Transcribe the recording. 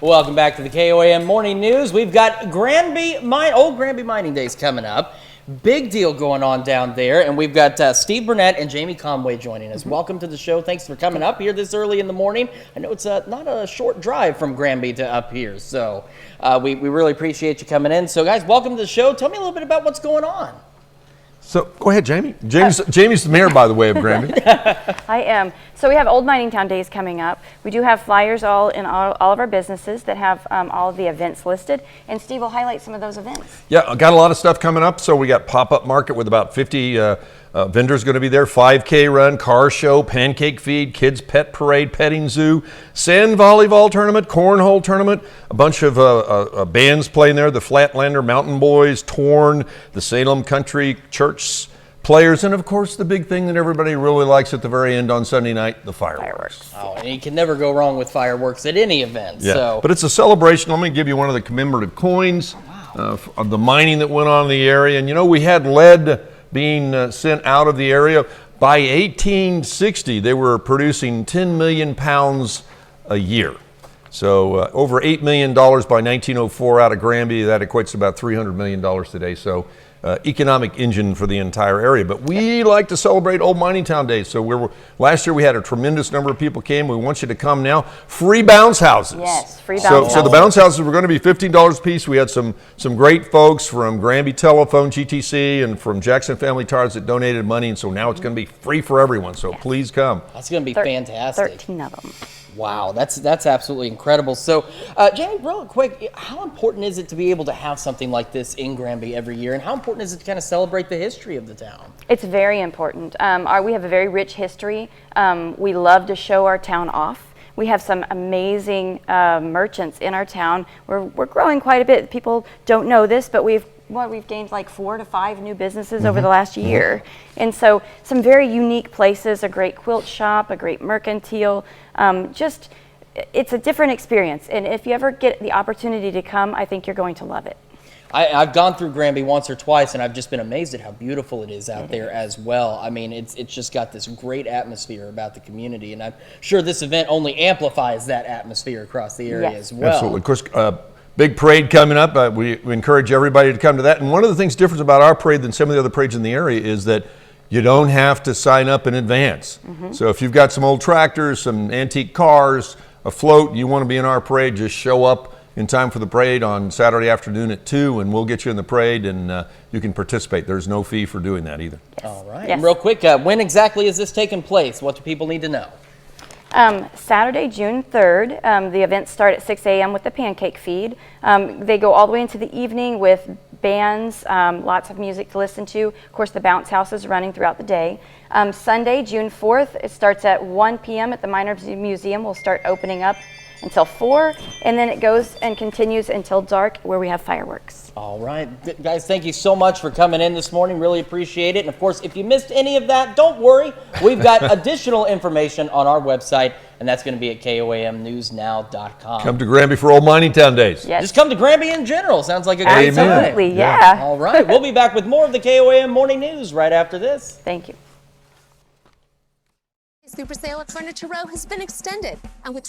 Welcome back to the KOAM Morning News. We've got Old Granby Mining Days coming up. Big deal going on down there, and we've got Steve Burnett and Jamie Conway joining us. Welcome to the show. Thanks for coming up here this early in the morning. I know it's not a short drive from Granby to up here, so we really appreciate you coming in. So, guys, welcome to the show. Tell me a little bit about what's going on. So go ahead, Jamie. Jamie's the mayor, by the way, of Granby. I am. So we have Old Mining Town Days coming up. We do have flyers all of our businesses that have all of the events listed. And Steve will highlight some of those events. Yeah, I got a lot of stuff coming up. So we got pop-up market with about 50 vendors going to be there. 5K run, car show, pancake feed, kids pet parade, petting zoo, sand volleyball tournament, cornhole tournament. A bunch of bands playing there. The Flatlander Mountain Boys, Torn, the Salem Country Church players, and of course the big thing that everybody really likes at the very end on Sunday night, the fireworks. Oh, and you can never go wrong with fireworks at any event. Yeah, so. But it's a celebration. Let me give you one of the commemorative coins of the mining that went on in the area. And you know, we had lead being sent out of the area. By 1860, they were producing 10 million pounds a year. So over $8 million by 1904 out of Granby. That equates to about $300 million today. So economic engine for the entire area. But we like to celebrate Old Mining Town Days. So last year we had a tremendous number of people came. We want you to come now. Free bounce houses. Yes, free bounce houses. So the bounce houses were going to be $15 a piece. We had some great folks from Granby Telephone, GTC, and from Jackson Family Tires that donated money. And so now it's going to be free for everyone. So please come. That's going to be fantastic. 13 of them. Wow, that's absolutely incredible. So, Jamie, real quick, how important is it to be able to have something like this in Granby every year, and how important is it to kind of celebrate the history of the town? It's very important. We have a very rich history. We love to show our town off. We have some amazing merchants in our town. We're growing quite a bit. People don't know this, but we've gained like 4 to 5 new businesses over the last year. And so some very unique places, a great quilt shop, a great mercantile, it's a different experience. And if you ever get the opportunity to come, I think you're going to love it. I've gone through Granby once or twice, and I've just been amazed at how beautiful it is out there as well. I mean, it's just got this great atmosphere about the community, and I'm sure this event only amplifies that atmosphere across the area as well. Absolutely. Of course, big parade coming up. We encourage everybody to come to that. And one of the things different about our parade than some of the other parades in the area is that you don't have to sign up in advance. So if you've got some old tractors, some antique cars, a float, you want to be in our parade, just show up in time for the parade on Saturday afternoon at 2, and we'll get you in the parade, and you can participate. There's no fee for doing that either. Yes. All right. Yes. And real quick, when exactly is this taking place? What do people need to know? Saturday, June 3rd, the events start at 6 a.m. with the pancake feed. They go all the way into the evening with bands, lots of music to listen to. Of course, the bounce house is running throughout the day. Sunday, June 4th, it starts at 1 p.m. at the Miners Museum. We'll start opening up until 4, and then it goes and continues until dark, where we have fireworks. All right. Guys, thank you so much for coming in this morning. Really appreciate it. And of course, if you missed any of that, don't worry. We've got additional information on our website, and that's going to be at KOAMnewsnow.com. Come to Granby for Old Mining Town Days. Yes. Just come to Granby in general. Sounds like a great time. Absolutely, yeah. All right. We'll be back with more of the KOAM Morning News right after this. Thank you. Super sale at Furniture Row has been extended, and with